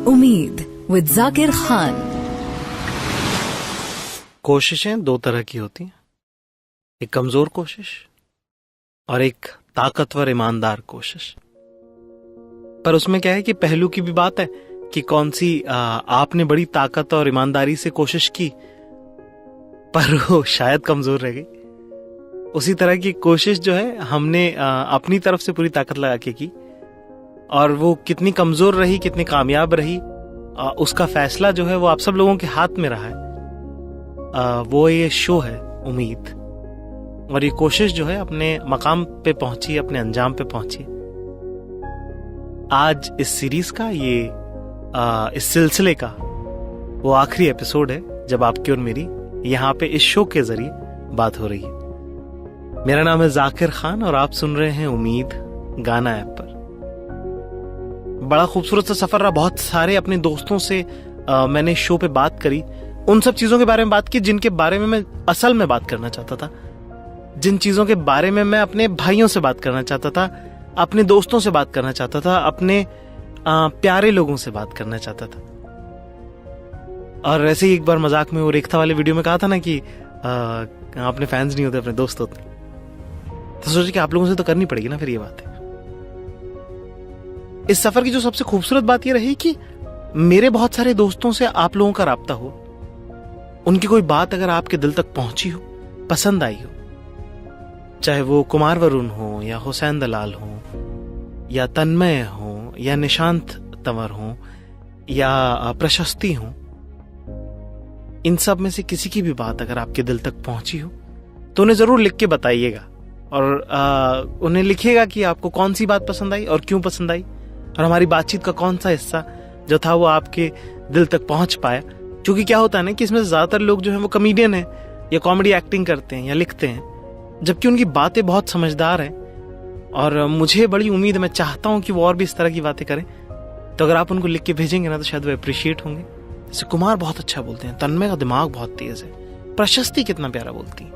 उम्मीद विद जाकिर खान। कोशिशें दो तरह की होती हैं, एक कमजोर कोशिश और एक ताकतवर ईमानदार कोशिश। पर उसमें क्या है कि पहलू की भी बात है कि कौन सी आपने बड़ी ताकत और ईमानदारी से कोशिश की पर वो शायद कमजोर रह गई। उसी तरह की कोशिश जो है हमने अपनी तरफ से पूरी ताकत लगा के की और वो कितनी कमजोर रही कितनी कामयाब रही उसका फैसला जो है वो आप सब लोगों के हाथ में रहा है। वो ये शो है उम्मीद, और ये कोशिश जो है अपने मकाम पे पहुंची, अपने अंजाम पे पहुंची। आज इस सीरीज का इस सिलसिले का वो आखिरी एपिसोड है जब आपकी और मेरी यहाँ पे इस शो के जरिए बात हो रही है। मेरा नाम है जाकिर खान और आप सुन रहे हैं उम्मीद गाना ऐप पर। बड़ा खूबसूरत सा सफर रहा। बहुत सारे अपने दोस्तों से मैंने शो पे बात करी, उन सब चीजों के बारे में बात की जिनके बारे में मैं असल में बात करना चाहता था, जिन चीजों के बारे में मैं अपने भाइयों से बात करना चाहता था, अपने दोस्तों से बात करना चाहता था, अपने प्यारे लोगों से बात करना चाहता था। और ऐसे ही एक बार मजाक में वो रेखता वाले वीडियो में कहा था ना कि अपने फैंस नहीं होते, अपने दोस्त होते। तो सोचे कि आप लोगों से तो करनी पड़ेगी ना फिर ये बात है। इस सफर की जो सबसे खूबसूरत बात ये रही कि मेरे बहुत सारे दोस्तों से आप लोगों का राब्ता हो, उनकी कोई बात अगर आपके दिल तक पहुंची हो, पसंद आई हो, चाहे वो कुमार वरुण हो या हुसैन दलाल हो या तन्मय हो या निशांत तंवर हो या प्रशस्ति हो, इन सब में से किसी की भी बात अगर आपके दिल तक पहुंची हो तो उन्हें जरूर लिख के बताइएगा और उन्हें लिखिएगा कि आपको कौन सी बात पसंद आई और क्यों पसंद आई, और हमारी बातचीत का कौन सा हिस्सा जो था वो आपके दिल तक पहुंच पाया। क्योंकि क्या होता है ना कि इसमें ज्यादातर लोग जो है वो कॉमेडियन है या कॉमेडी एक्टिंग करते हैं या लिखते हैं, जबकि उनकी बातें बहुत समझदार हैं और मुझे बड़ी उम्मीद है, मैं चाहता हूं कि वो और भी इस तरह की बातें करें। तो अगर आप उनको लिख के भेजेंगे ना तो शायद वो अप्रिशिएट होंगे। जैसे कुमार बहुत अच्छा बोलते हैं, तन्मय का दिमाग बहुत तेज है, प्रशस्ति कितना प्यारा बोलती है,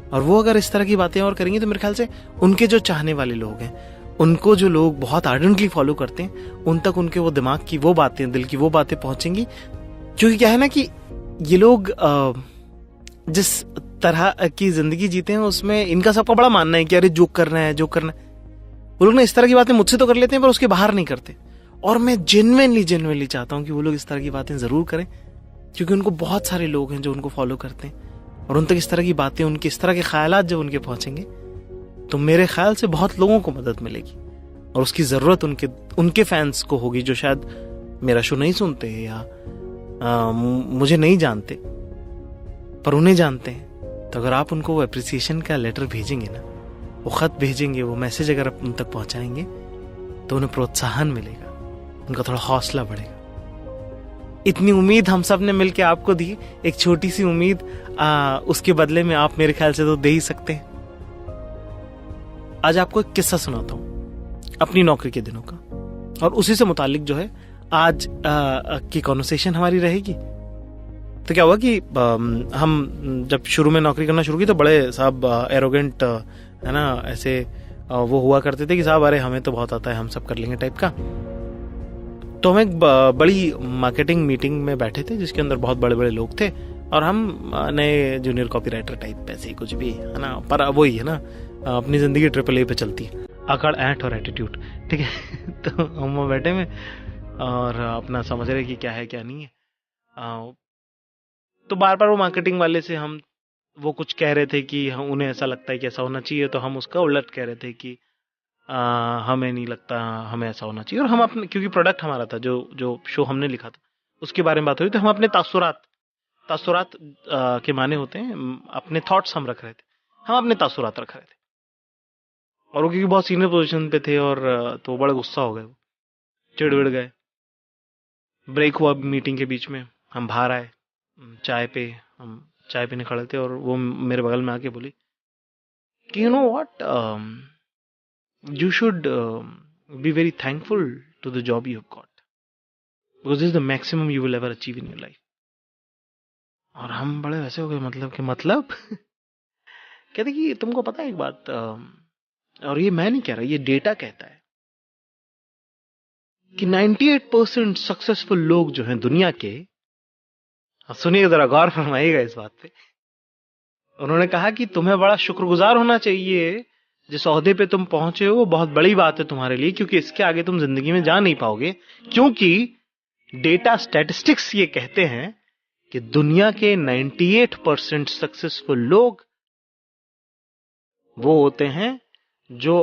और वो अगर इस तरह की बातें और करेंगे तो मेरे ख्याल से उनके जो चाहने वाले लोग हैं, उनको जो लोग बहुत आर्डेंटली फॉलो करते हैं, उन तक उनके वो दिमाग की वो बातें, दिल की वो बातें पहुंचेंगी। क्योंकि क्या है ना कि ये लोग जिस तरह की जिंदगी जीते हैं उसमें इनका सबका बड़ा मानना है कि अरे जोक करना है, जोक करना है। वो लोग ना इस तरह की बातें मुझसे तो कर लेते हैं पर उसके बाहर नहीं करते, और मैं जेन्युइनली चाहता हूं कि वो लोग इस तरह की बातें जरूर करें, क्योंकि उनको बहुत सारे लोग हैं जो उनको फॉलो करते हैं और उन तक इस तरह की बातें, उनके इस तरह के ख्यालात जब उनके पहुंचेंगे तो मेरे ख्याल से बहुत लोगों को मदद मिलेगी, और उसकी जरूरत उनके फैंस को होगी जो शायद मेरा शो नहीं सुनते या मुझे नहीं जानते पर उन्हें जानते हैं। तो अगर आप उनको वो अप्रिसिएशन का लेटर भेजेंगे ना, वो खत भेजेंगे, वो मैसेज अगर आप उन तक पहुंचाएंगे तो उन्हें प्रोत्साहन मिलेगा, उनका थोड़ा हौसला बढ़ेगा। इतनी उम्मीद हम सब ने मिलकर आपको दी, एक छोटी सी उम्मीद, उसके बदले में आप मेरे ख्याल से तो दे ही सकते हैं। आज आपको एक किस्सा सुनाता हूं अपनी नौकरी के दिनों का, और उसी से मुतालिक जो है आज की कॉन्वर्सेशन हमारी रहेगी। तो क्या हुआ कि हम जब शुरू में नौकरी करना शुरू की तो बड़े साहब एरोगेंट है ना, ऐसे वो हुआ करते थे कि साहब अरे हमें तो बहुत आता है, हम सब कर लेंगे टाइप का। तो हम एक बड़ी मार्केटिंग मीटिंग में बैठे थे जिसके अंदर बहुत बड़े बड़े लोग थे, और हम नए जूनियर कॉपीराइटर टाइप ऐसे ही कुछ भी है ना, पर वही है ना, अपनी जिंदगी AAA पे चलती है, आकड़ ऐंठ और एटीट्यूड, ठीक है। तो हम बैठे में और अपना समझ रहे कि क्या है क्या नहीं है। तो बार बार वो मार्केटिंग वाले से हम वो कुछ कह रहे थे कि उन्हें ऐसा लगता है कि ऐसा होना चाहिए, तो हम उसका उलट कह रहे थे कि हमें नहीं लगता, हमें ऐसा होना चाहिए। और हम अपने, क्योंकि प्रोडक्ट हमारा था, जो शो हमने लिखा था उसके बारे में बात हुई, तो हम अपने तासुरात के माने होते हैं, अपने थॉट्स हम रख रहे थे, हम अपने तासुरात रख रहे थे। और वो क्योंकि बहुत सीनियर पोजीशन पे थे और तो बड़ा गुस्सा हो गए, चिढ़ गए। ब्रेक हुआ मीटिंग के बीच में, हम बाहर आए, हम चाय पीने खड़े थे, और वो मेरे बगल में आके बोली कि you know what, you should be very thankful to the job you have got, because this is the maximum you will ever achieve in your life. और हम बड़े वैसे हो गए, मतलब कहते कि तुमको पता है एक बात, और ये मैं नहीं कह रहा, ये डेटा कहता है, कि 98% सक्सेसफुल लोग जो हैं दुनिया के, सुनिए जरा गौर फरमाइएगा इस बात पे, उन्होंने कहा कि तुम्हें बड़ा शुक्रगुजार होना चाहिए, जिस ओहदे पे तुम पहुंचे हो वो बहुत बड़ी बात है तुम्हारे लिए, क्योंकि इसके आगे तुम जिंदगी में जा नहीं पाओगे, क्योंकि डेटा स्टैटिस्टिक्स ये कहते हैं कि दुनिया के 98% सक्सेसफुल लोग वो होते हैं जो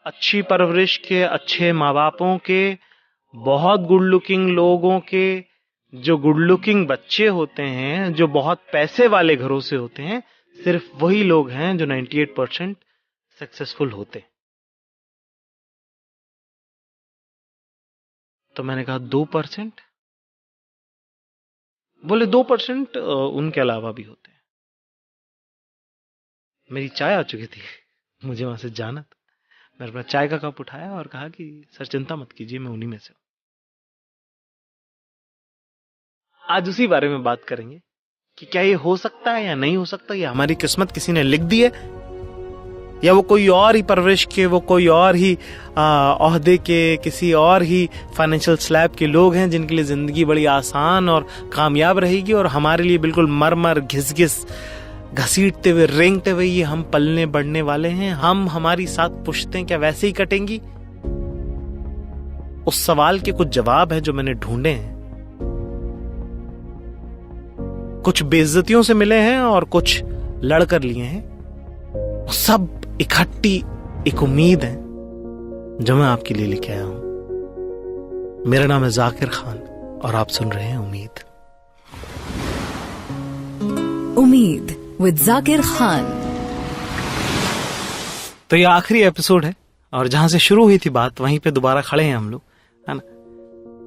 अच्छी परवरिश के, अच्छे माँ बापों के, बहुत गुड लुकिंग लोगों के, जो गुड लुकिंग बच्चे होते हैं, जो बहुत पैसे वाले घरों से होते हैं, सिर्फ वही लोग हैं जो 98% सक्सेसफुल होते। तो मैंने कहा 2%? बोले 2% उनके अलावा भी होते हैं। मेरी चाय आ चुकी थी, मुझे वहां से जाना था। मैंने अपना चाय का कप उठाया और कहा कि सर चिंता मत कीजिए, मैं उन्हीं में से हूं। आज उसी बारे में बात करेंगे कि क्या ये हो सकता है या नहीं हो सकता, या हमारी किस्मत किसी ने लिख दी है, या वो कोई और ही परवरिश के, वो कोई और ही ओहदे के, किसी और ही फाइनेंशियल स्लैब के लोग हैं जिनके लिए जिंदगी बड़ी आसान और कामयाब रहेगी, और हमारे लिए बिल्कुल मर मर घिस घिस घसीटते हुए रेंगते हुए ये हम पलने बढ़ने वाले हैं। हम हमारी 7 पुश्तें क्या वैसे ही कटेंगी? उस सवाल के कुछ जवाब हैं जो मैंने ढूंढे हैं, कुछ बेइज्जतियों से मिले हैं और कुछ लड़कर लिए हैं। सब इकट्ठी एक उम्मीद है जो मैं आपके लिए लेके आया हूं। मेरा नाम है जाकिर खान और आप सुन रहे हैं उम्मीद। उम्मीद विद जाकिर खान। तो ये आखिरी एपिसोड है और जहां से शुरू हुई थी बात वहीं पे दोबारा खड़े हैं हम लोग, है ना।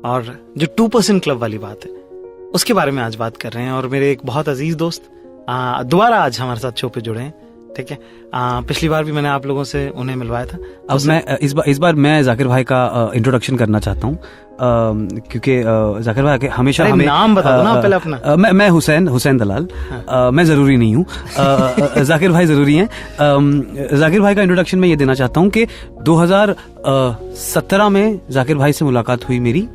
और जो 2% क्लब वाली बात है उसके बारे में आज बात कर रहे हैं। और मेरे एक बहुत अजीज दोस्त दोबारा आज हमारे साथ शो पे जुड़े हैं, ठीक है। पिछली बार भी मैंने आप लोगों से उन्हें मिलवाया था। अब मैं इस बार मैं जाकिर भाई का इंट्रोडक्शन करना चाहता हूँ, क्योंकि जाकिर भाई हमेशा हमें नाम बता दो ना पहले अपना। मैं हुसैन दलाल। मैं जरूरी नहीं हूँ, जाकिर भाई जरूरी हैं। जाकिर भाई का इंट्रोडक्शन मैं ये देना चाहता हूँ कि 2017 में जाकिर भाई से मुलाकात हुई मेरी,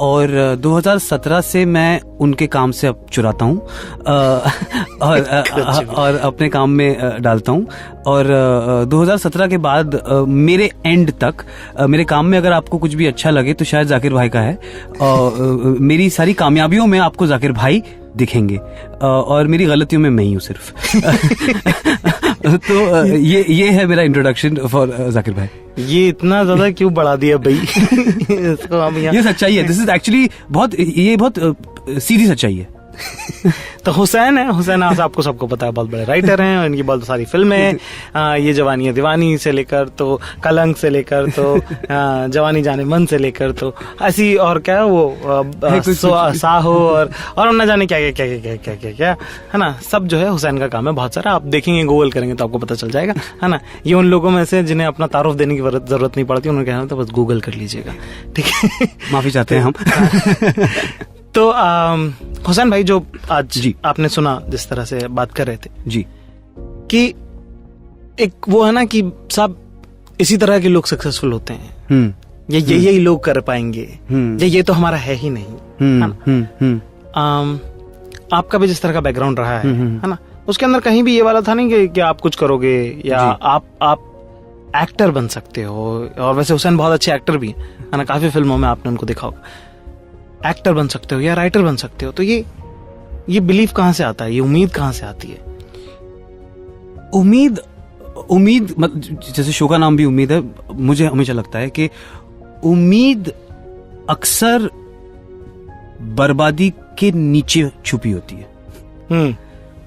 और 2017 से मैं उनके काम से अब चुराता हूँ और अपने काम में डालता हूँ। और 2017 के बाद मेरे एंड तक मेरे काम में अगर आपको कुछ भी अच्छा लगे तो शायद जाकिर भाई का है। मेरी सारी कामयाबियों में आपको जाकिर भाई दिखेंगे और मेरी गलतियों में मैं ही हूँ सिर्फ। तो ये है मेरा इंट्रोडक्शन फॉर जाकिर भाई। ये इतना ज्यादा क्यों बढ़ा दिया भाई? इसको हम ये सच्चाई है। दिस इज एक्चुअली बहुत सीधी सच्चाई है। तो हुसैन है, हुसैन आपको सबको पता है, बहुत बड़े राइटर हैं, इनकी बहुत सारी फिल्में हैं। ये जवानी है दीवानी से लेकर तो कलंक से लेकर तो जवानी जाने मन से लेकर तो ऐसी, और क्या वो साहो और न जाने क्या क्या क्या क्या क्या क्या क्या, है ना। सब जो है हुसैन का काम है, बहुत सारा। आप देखेंगे, गूगल करेंगे तो आपको पता चल जाएगा, है ना। ये उन लोगों में से जिन्हें अपना तारुफ देने की जरूरत नहीं पड़ती, उन्होंने कहना तो बस गूगल कर लीजिएगा, ठीक है। माफी चाहते हैं हम। तो हुसैन भाई, जो आज जी आपने सुना जिस तरह से बात कर रहे थे जी, कि एक वो है ना कि सब इसी तरह के लोग सक्सेसफुल होते हैं, यही लोग कर पाएंगे, ये तो हमारा है ही नहीं। आपका भी जिस तरह का बैकग्राउंड रहा है ना, उसके अंदर कहीं भी ये वाला था नहीं कि आप कुछ करोगे या आप एक्टर बन सकते हो। और वैसे हुसैन बहुत अच्छे एक्टर भी है ना, काफी फिल्मों में आपने उनको देखा होगा। एक्टर बन सकते हो या राइटर बन सकते हो, तो ये बिलीफ कहां से आता है, ये उम्मीद कहां से आती है? उम्मीद जैसे शो का नाम भी उम्मीद है, मुझे हमेशा लगता है कि उम्मीद अक्सर बर्बादी के नीचे छुपी होती है।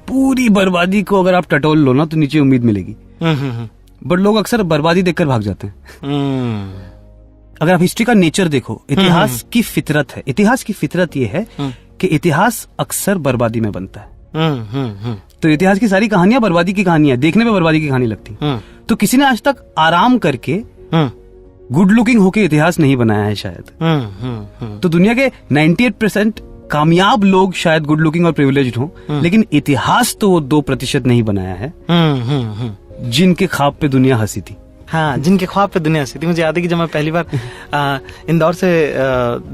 पूरी बर्बादी को अगर आप टटोल लो ना तो नीचे उम्मीद मिलेगी। बट लोग अक्सर बर्बादी देखकर भाग जाते हैं। अगर आप हिस्ट्री का नेचर देखो, इतिहास की फितरत है, इतिहास की फितरत ये है कि इतिहास अक्सर बर्बादी में बनता है। तो इतिहास की सारी कहानियां बर्बादी की कहानियां, देखने में बर्बादी की कहानी लगती। तो किसी ने आज तक आराम करके गुड लुकिंग होके इतिहास नहीं बनाया है शायद। तो दुनिया के 98% कामयाब लोग शायद गुड लुकिंग और प्रिविलेज्ड हो, लेकिन इतिहास तो वो 2% नहीं बनाया है जिनके ख्वाब पे दुनिया हंसी थी। हाँ, जिनके ख्वाब पे दुनिया सी थी। मुझे याद है कि जब मैं पहली बार इंदौर से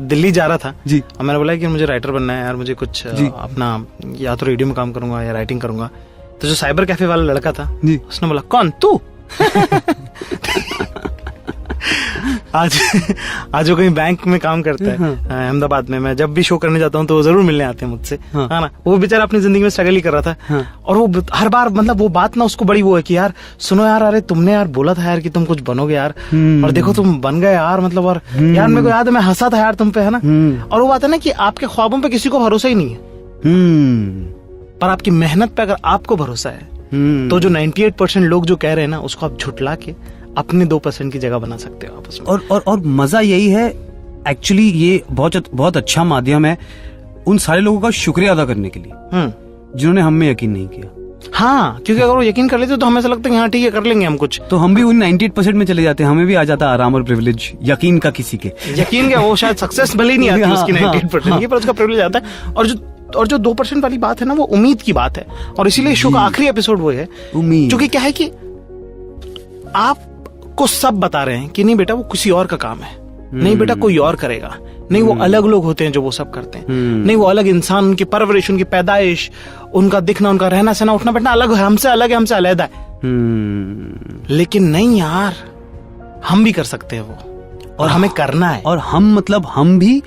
दिल्ली जा रहा था जी, और मैंने बोला कि मुझे राइटर बनना है यार, मुझे कुछ अपना या तो रेडियो में काम करूंगा या राइटिंग करूंगा। तो जो साइबर कैफे वाला लड़का था जी, उसने बोला कौन तू? आज वो कहीं बैंक में काम करता है अहमदाबाद में। मैं जब भी शो करने जाता हूँ तो वो जरूर मिलने आते हैं मुझसे, है ना। वो बेचारा अपनी जिंदगी में स्ट्रगल ही कर रहा था और वो हर बार मतलब वो बात ना उसको बड़ी वो है कि यार सुनो यार, अरे तुमने यार बोला था यार कि तुम कुछ बनोगे यार, और देखो तुम बन गए यार, मतलब और यार मेरे को याद है मैं हंसा था यार तुम पे, है ना। और वो बात है ना कि आपके ख्वाबों पे किसी को भरोसा ही नहीं है, पर आपकी मेहनत पे अगर आपको भरोसा है तो जो 98% लोग जो कह रहे हैं ना उसको आप झुटला के अपने 2% की जगह बना सकते हो आपस में। और मजा यही है एक्चुअली, ये बहुत अच्छा माध्यम है उन सारे लोगों का शुक्रिया अदा करने के लिए जिन्होंने हम में यकीन नहीं किया। हाँ, क्योंकि अगर वो यकीन कर लेते तो हमें ऐसा लगता है कि हाँ ठीक है कर लेंगे हम कुछ, तो हम भी उन 98% में चले जाते हैं, हमें भी आ जाता आराम और प्रिविलेज यकीन का किसी के। यकीन का वो शायद सक्सेस भले ही नहीं आती उसकी 98% की, पर उसका प्रिविलेज आता है। और जो 2% वाली बात है ना वो उम्मीद की बात है, और इसीलिए शो का आखिरी एपिसोड वो है उम्मीद, क्योंकि क्या है कि आपको सब बता रहे हैं कि नहीं बेटा वो किसी और का काम है, नहीं बेटा कोई और करेगा, नहीं वो अलग लोग होते हैं जो वो सब करते हैं, नहीं वो अलग इंसान, उनकी परवरिश, उनकी पैदाइश, उनका दिखना, उनका रहना सहना, उठना बैठना अलग है, हमसे अलग है, हमसे अलग है। लेकिन नहीं यार, हम भी कर सकते हैं वो, और हमें करना है। और हम मतलब हम भी,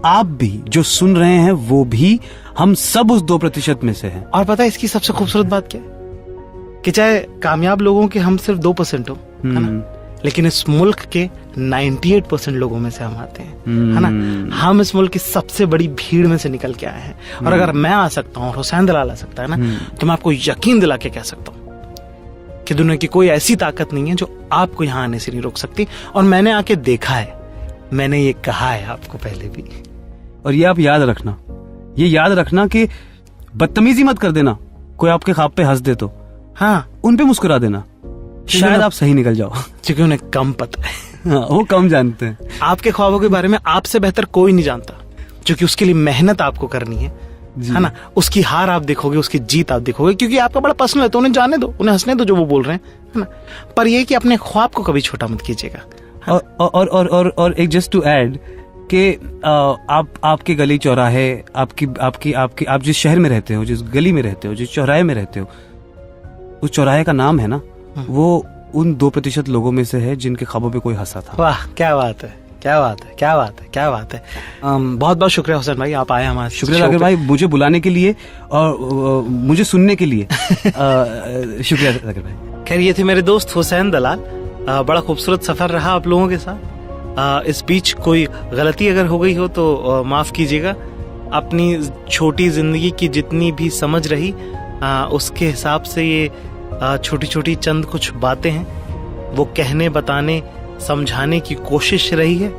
आप भी, जो सुन रहे हैं वो भी, हम सब उस 2% में से हैं। और पता है इसकी सबसे खूबसूरत बात क्या है कि चाहे कामयाब लोगों के हम सिर्फ 2% हो, है ना, लेकिन इस मुल्क के 98% लोगों में से हम आते हैं, है ना। हम इस मुल्क की सबसे बड़ी भीड़ में से निकल के आए हैं, और अगर मैं आ सकता हूँ और हुसैन दलाल आ सकता है ना, तो मैं आपको यकीन दिला के कह सकता हूँ कि दुनिया की कोई ऐसी ताकत नहीं है जो आपको यहाँ आने से नहीं रोक सकती। और मैंने आके देखा है, मैंने ये कहा है आपको पहले भी, और ये आप याद रखना कि बदतमीजी मत कर देना, कोई आपके ख्वाब पे हंस दे तो हाँ उन पे मुस्कुरा देना, शायद आप सही निकल जाओ, क्योंकि उन्हें कम पता है। हाँ, वो कम जानते हैं। आपके ख्वाबों के बारे में आपसे बेहतर कोई नहीं जानता, क्योंकि उसके लिए मेहनत आपको करनी है ना। उसकी हार आप देखोगे, उसकी जीत आप देखोगे, क्योंकि आपका बड़ा पर्सनल है, तो उन्हें जाने दो, उन्हें हंसने दो जो वो बोल रहे हैं, है ना। पर ये कि अपने ख्वाब को कभी छोटा मत कीजिएगा। और एक जस्ट टू ऐड कि आपके गली चौराहे, आप जिस शहर में रहते हो, जिस गली में रहते हो, जिस चौराहे में रहते हो, उस चौराहे का नाम है ना, वो उन 2% लोगों में से है जिनके ख्वाबों पे कोई हंसा था। वाह, क्या बात है, क्या बात है, क्या बात है, क्या बात है। बहुत बहुत शुक्रिया हुसैन भाई, आप आए हमारे। शुक्रिया जाकिर भाई, मुझे बुलाने के लिए और मुझे सुनने के लिए शुक्रिया जाकिर भाई। खैर, ये थे मेरे दोस्त हुसैन दलाल। बड़ा खूबसूरत सफर रहा आप लोगों के साथ। इस बीच कोई गलती अगर हो गई हो तो माफ कीजिएगा। अपनी छोटी जिंदगी की जितनी भी समझ रही उसके हिसाब से ये छोटी छोटी चंद कुछ बातें हैं, वो कहने, बताने, समझाने की कोशिश रही है।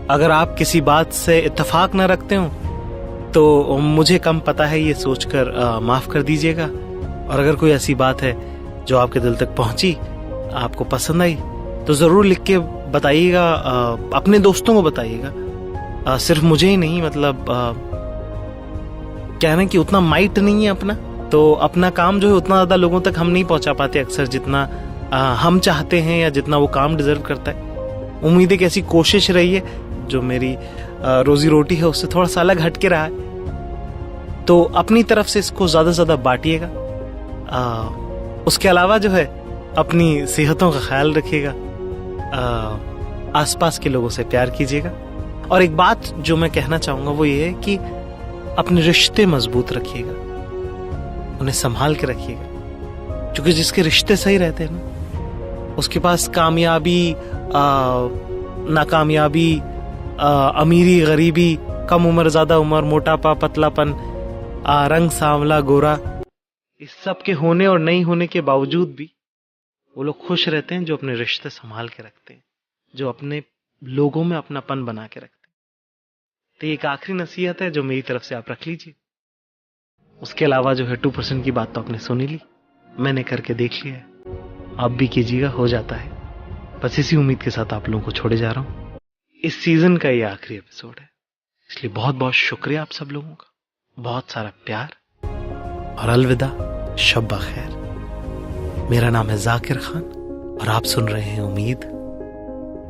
अगर आप किसी बात से इत्तेफाक न रखते हो तो मुझे कम पता है ये सोचकर माफ कर दीजिएगा। और अगर कोई ऐसी बात है जो आपके दिल तक पहुंची, आपको पसंद आई, तो जरूर लिख के बताइएगा, अपने दोस्तों को बताइएगा। सिर्फ मुझे ही नहीं, मतलब क्या है ना कि उतना माइट नहीं है अपना, तो अपना काम जो है उतना ज्यादा लोगों तक हम नहीं पहुंचा पाते अक्सर, जितना हम चाहते हैं या जितना वो काम डिजर्व करता है। उम्मीद है कि ऐसी कोशिश रही है, जो मेरी रोजी रोटी है उससे थोड़ा सा अलग हटके रहा है, तो अपनी तरफ से इसको ज्यादा से ज्यादा बांटिएगा। उसके अलावा जो है अपनी सेहतों का ख्याल रखिएगा, आसपास के लोगों से प्यार कीजिएगा। और एक बात जो मैं कहना चाहूंगा वो ये है कि अपने रिश्ते मजबूत रखिएगा, उन्हें संभाल के रखिएगा, क्योंकि जिसके रिश्ते सही रहते हैं ना, उसके पास कामयाबी, नाकामयाबी, अमीरी, गरीबी, कम उम्र, ज्यादा उम्र, मोटापा, पतलापन, रंग सांवला, गोरा, इस सब के होने और नहीं होने के बावजूद भी वो लोग खुश रहते हैं जो अपने रिश्ते संभाल के रखते हैं, जो अपने लोगों में अपनापन बना के रखते हैं। तो एक आखिरी नसीहत है जो मेरी तरफ से आप रख लीजिए। उसके अलावा जो है 2% की बात तो आपने सुनी ली, मैंने करके देख लिया है, आप भी कीजिएगा, हो जाता है। बस इसी उम्मीद के साथ आप लोगों को छोड़े जा रहा हूं। इस सीजन का ये आखिरी एपिसोड है, इसलिए बहुत बहुत शुक्रिया आप सब लोगों का, बहुत सारा प्यार, और अलविदा, शब बखैर। मेरा नाम है जाकिर खान और आप सुन रहे हैं उम्मीद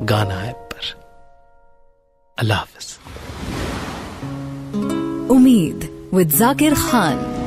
गाना ऐप पर। अल्लाह हाफिज। उम्मीद विद जाकिर खान।